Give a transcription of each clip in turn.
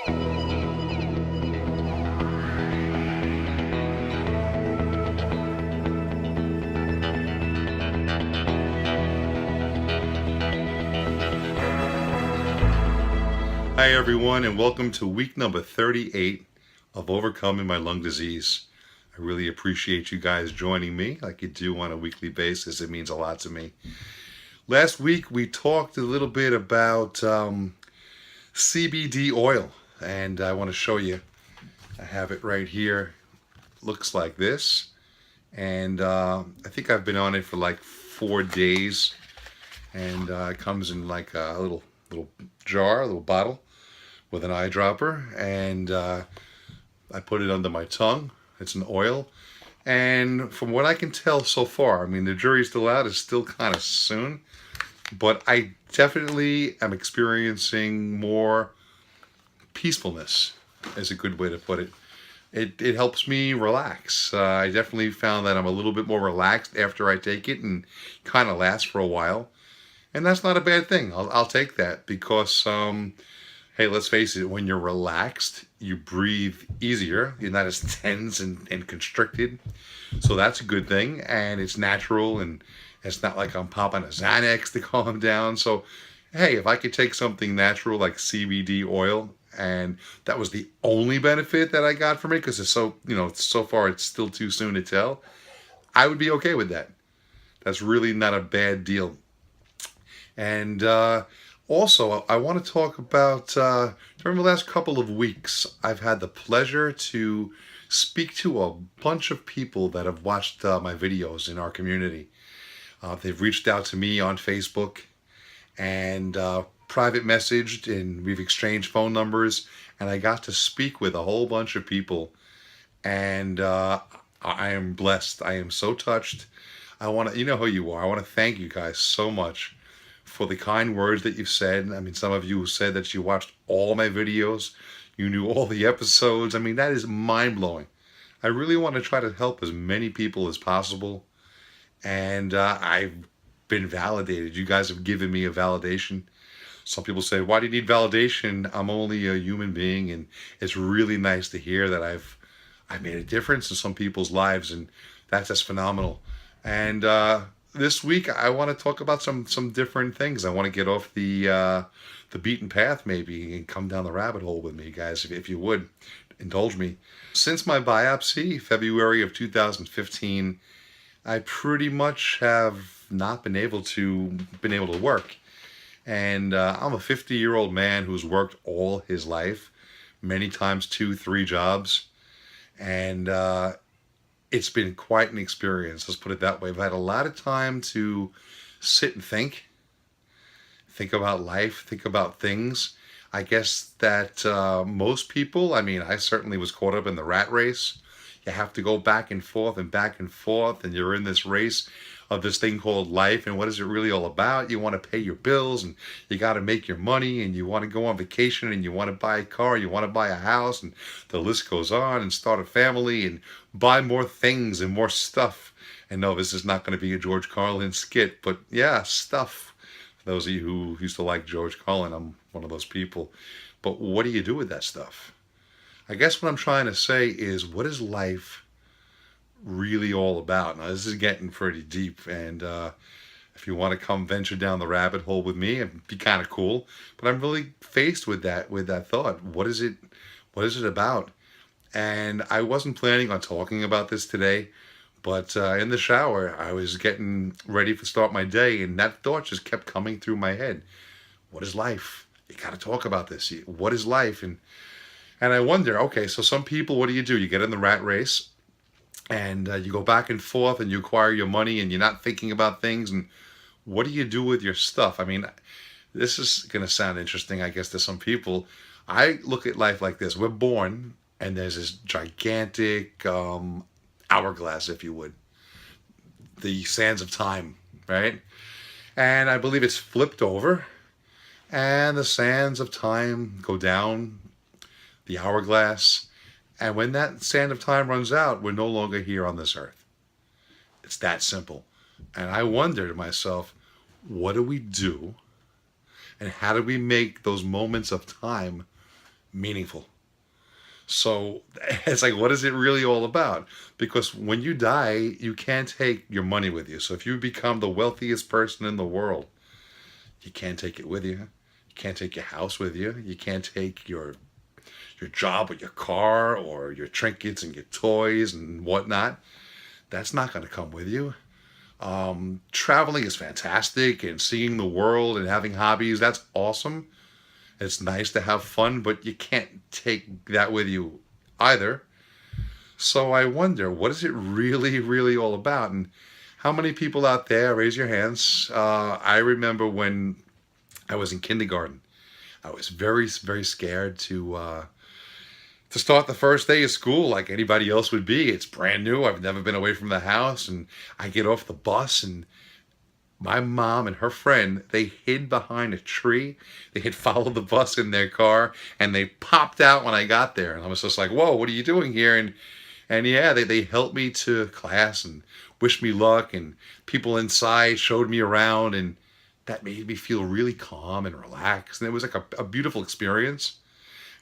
Hi everyone, and welcome to week number 38 of overcoming my lung disease. I really appreciate you guys joining me like you do on a weekly basis. It means a lot to me. Last week we talked a little bit about CBD oil, and I want to show you. I have it right here. Looks like this, and I think I've been on it for like 4 days, and it comes in like a little jar, a little bottle with an eyedropper, and I put it under my tongue. It's an oil, and from what I can tell so far, I mean, the jury's still out. It's still kind of soon, but I definitely am experiencing more peacefulness, is a good way to put it. It helps me relax. I definitely found that I'm a little bit more relaxed after I take it, and kind of lasts for a while. And that's not a bad thing. I'll take that because, hey, let's face it, when you're relaxed, you breathe easier. You're not as tense and constricted. So that's a good thing. And it's natural, and it's not like I'm popping a Xanax to calm down. So, hey, if I could take something natural like CBD oil, and that was the only benefit that I got from it, because it's so, so far it's still too soon to tell, I would be okay with that. That's really not a bad deal. And also, I want to talk about, during the last couple of weeks, I've had the pleasure to speak to a bunch of people that have watched my videos in our community. They've reached out to me on Facebook and private messaged, and we've exchanged phone numbers, and I got to speak with a whole bunch of people, and I am blessed. I am so touched. I want to, you know who you are. I want to thank you guys so much for the kind words that you've said. I mean, some of you said that you watched all my videos, you knew all the episodes. I mean, that is mind-blowing. I really want to try to help as many people as possible, and I've been validated. You guys have given me a validation. Some people say, why do you need validation? I'm only a human being, and it's really nice to hear that I've made a difference in some people's lives, and that's just phenomenal. And this week I want to talk about some different things. I want to get off the beaten path maybe, and come down the rabbit hole with me, guys, if you would indulge me. Since my biopsy, February of 2015, I pretty much have not been able to work. And I'm a 50-year-old man who's worked all his life, many times 2, 3 jobs, and it's been quite an experience. Let's put it that way. I've had a lot of time to sit and think about life, think about things. I guess that most people, I mean, I certainly was caught up in the rat race. You have to go back and forth, and you're in this race of this thing called life. And what is it really all about? You want to pay your bills, and you got to make your money, and you want to go on vacation, and you want to buy a car, you want to buy a house, and the list goes on, and start a family, and buy more things and more stuff. And no, this is not going to be a George Carlin skit, but yeah, stuff. For those of you who used to like George Carlin, I'm one of those people. But what do you do with that stuff? I guess what I'm trying to say is, what is life really all about? Now, this is getting pretty deep, and if you want to come venture down the rabbit hole with me, it'd be kind of cool. But I'm really faced with that thought. What is it about? And I wasn't planning on talking about this today, but in the shower, I was getting ready to start my day, and that thought just kept coming through my head. What is life? You got to talk about this. What is life? And I wonder, okay, so some people, what do? You get in the rat race, and you go back and forth, and you acquire your money, and you're not thinking about things. And what do you do with your stuff? I mean, this is going to sound interesting, I guess, to some people. I look at life like this. We're born, and there's this gigantic hourglass, if you would, the sands of time, right? And I believe it's flipped over, and the sands of time go down the hourglass, and when that sand of time runs out, we're no longer here on this earth. It's that simple. And I wonder to myself, what do we do, and how do we make those moments of time meaningful. So it's like, what is it really all about? Because when you die, you can't take your money with you. So if you become the wealthiest person in the world, you can't take it with you. You can't take your house with you. You can't take your job or your car or your trinkets and your toys and whatnot. That's not going to come with you. Traveling is fantastic and seeing the world and having hobbies, that's awesome. It's nice to have fun, but you can't take that with you either. So I wonder, what is it really, really all about? And how many people out there, raise your hands? I remember when I was in kindergarten, I was very, very scared to start the first day of school like anybody else would be. It's brand new. I've never been away from the house, and I get off the bus, and my mom and her friend, they hid behind a tree. They had followed the bus in their car, and they popped out when I got there. And I was just like, whoa, what are you doing here? And yeah, they helped me to class and wished me luck, and people inside showed me around, and that made me feel really calm and relaxed. And it was like a beautiful experience.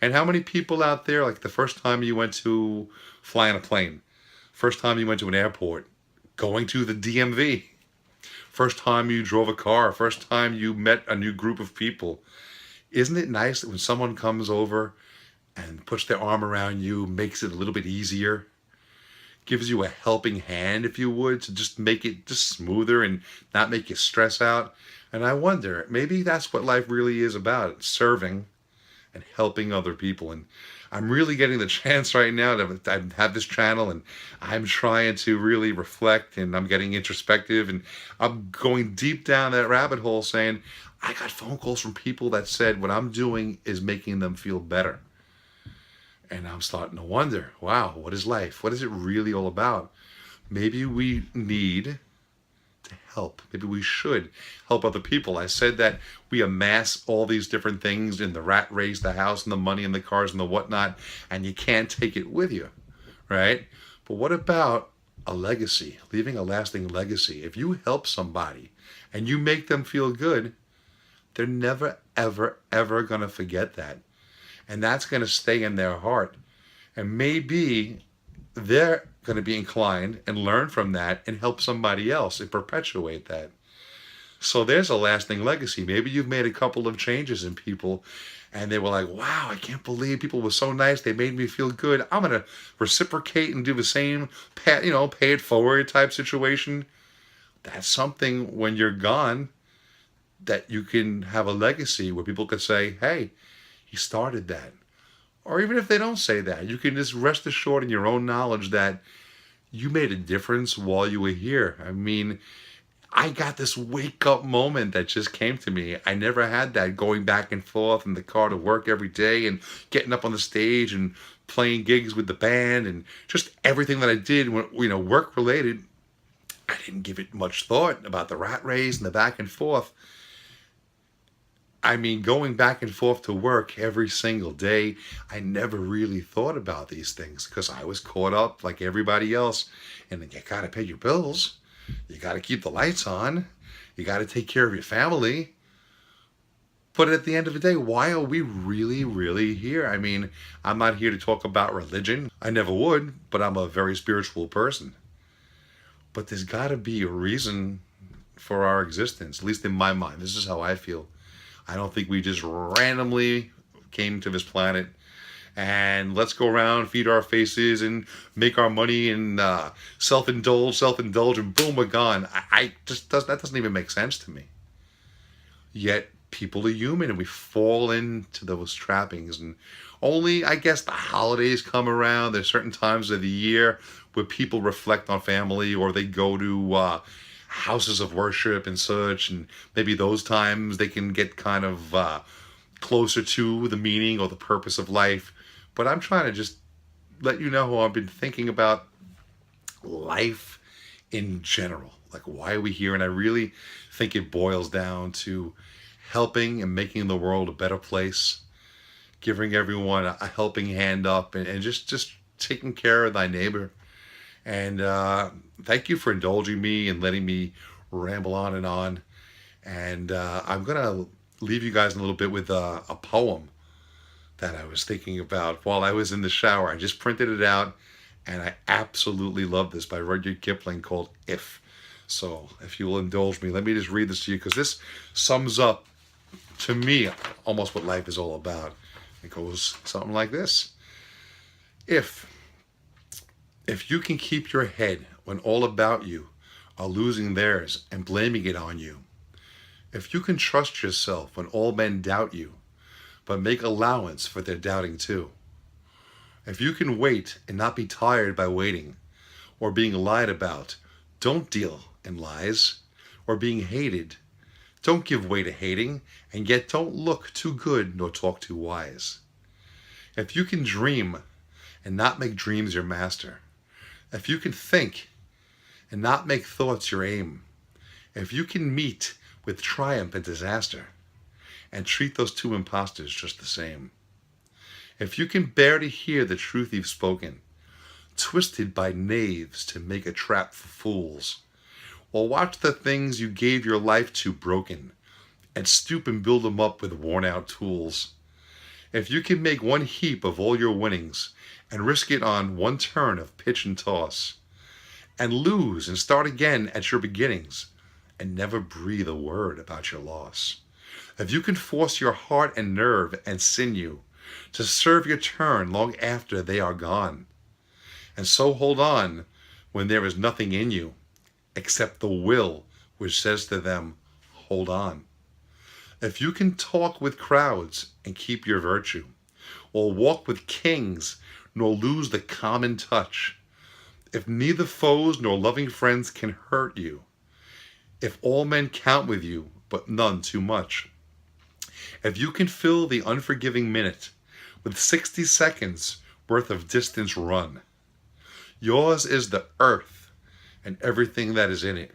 And how many people out there, like the first time you went to fly on a plane, first time you went to an airport, going to the DMV, first time you drove a car, first time you met a new group of people. Isn't it nice that when someone comes over and puts their arm around you, makes it a little bit easier, gives you a helping hand, if you would, to just make it just smoother and not make you stress out? And I wonder, maybe that's what life really is about, serving and helping other people. And I'm really getting the chance right now to I have this channel, and I'm trying to really reflect, and I'm getting introspective, and I'm going deep down that rabbit hole saying, I got phone calls from people that said what I'm doing is making them feel better. And I'm starting to wonder, wow, what is life? What is it really all about? Maybe we need to help. Maybe we should help other people. I said that we amass all these different things in the rat race, the house and the money and the cars and the whatnot, and you can't take it with you, right? But what about a legacy, leaving a lasting legacy? If you help somebody and you make them feel good, they're never, ever, ever going to forget that. And that's going to stay in their heart. And maybe they're going to be inclined and learn from that and help somebody else and perpetuate that. So there's a lasting legacy. Maybe you've made a couple of changes in people and they were like, wow, I can't believe people were so nice. They made me feel good. I'm going to reciprocate and do the same, pay it forward type situation. That's something when you're gone that you can have a legacy where people could say, hey, he started that. Or even if they don't say that, you can just rest assured in your own knowledge that you made a difference while you were here. I mean, I got this wake up moment that just came to me. I never had that, going back and forth in the car to work every day and getting up on the stage and playing gigs with the band and just everything that I did, work related. I didn't give it much thought about the rat race and the back and forth. I mean, going back and forth to work every single day, I never really thought about these things because I was caught up like everybody else. And then you got to pay your bills. You got to keep the lights on. You got to take care of your family. But at the end of the day, why are we really, really here? I mean, I'm not here to talk about religion. I never would, but I'm a very spiritual person. But there's got to be a reason for our existence, at least in my mind. This is how I feel. I don't think we just randomly came to this planet and let's go around, feed our faces, and make our money and self-indulge, and boom, we're gone. That doesn't even make sense to me. Yet people are human and we fall into those trappings. And only, I guess, the holidays come around. There's certain times of the year where people reflect on family, or they go to houses of worship and such, and maybe those times they can get kind of closer to the meaning or the purpose of life. But I'm trying to just let you know how I've been thinking about life in general. Like, why are we here? And I really think it boils down to helping and making the world a better place, giving everyone a helping hand up, and just taking care of thy neighbor. And thank you for indulging me and letting me ramble on and on. And I'm going to leave you guys in a little bit with a poem that I was thinking about while I was in the shower. I just printed it out, and I absolutely love this, by Rudyard Kipling, called If. So if you will indulge me, let me just read this to you, because this sums up, to me, almost what life is all about. It goes something like this. If you can keep your head when all about you are losing theirs and blaming it on you, if you can trust yourself when all men doubt you, but make allowance for their doubting too, if you can wait and not be tired by waiting, or being lied about, don't deal in lies, or being hated, don't give way to hating, and yet don't look too good nor talk too wise. If you can dream and not make dreams your master, if you can think and not make thoughts your aim, if you can meet with triumph and disaster, and treat those two impostors just the same, if you can bear to hear the truth you've spoken, twisted by knaves to make a trap for fools, or watch the things you gave your life to broken, and stoop and build them up with worn-out tools, if you can make one heap of all your winnings and risk it on one turn of pitch and toss, and lose and start again at your beginnings, and never breathe a word about your loss, if you can force your heart and nerve and sinew to serve your turn long after they are gone, and so hold on when there is nothing in you except the will which says to them, hold on. If you can talk with crowds and keep your virtue, or walk with kings nor lose the common touch, if neither foes nor loving friends can hurt you, if all men count with you but none too much, if you can fill the unforgiving minute with 60 seconds worth of distance run, yours is the earth and everything that is in it,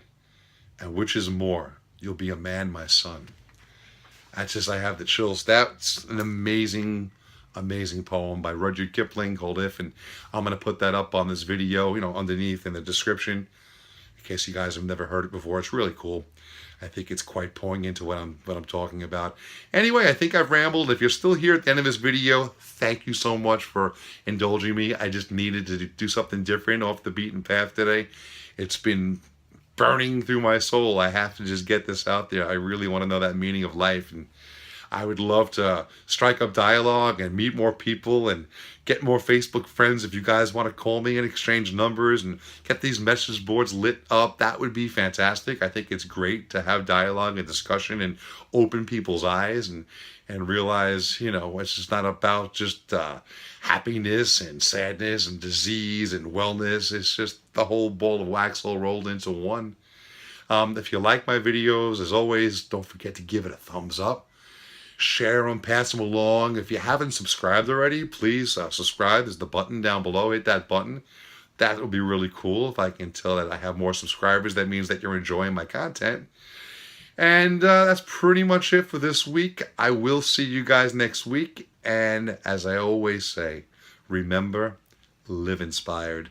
and which is more, you'll be a man, my son. That's just, I have the chills. That's an amazing, amazing poem by Rudyard Kipling called If, and I'm going to put that up on this video, underneath in the description, in case you guys have never heard it before. It's really cool. I think it's quite pouring into what I'm talking about. Anyway, I think I've rambled. If you're still here at the end of this video, thank you so much for indulging me. I just needed to do something different off the beaten path today. It's been burning through my soul. I have to just get this out there. I really want to know that meaning of life, and I would love to strike up dialogue and meet more people and get more Facebook friends. If you guys want to call me and exchange numbers and get these message boards lit up, that would be fantastic. I think it's great to have dialogue and discussion and open people's eyes and realize, it's just not about just happiness and sadness and disease and wellness. It's just the whole ball of wax all rolled into one. If you like my videos, as always, don't forget to give it a thumbs up. Share them, pass them along. If you haven't subscribed already, please subscribe. There's the button down below. Hit that button. That would be really cool. If I can tell that I have more subscribers, that means that you're enjoying my content. And that's pretty much it for this week. I will see you guys next week. And as I always say, remember, live inspired.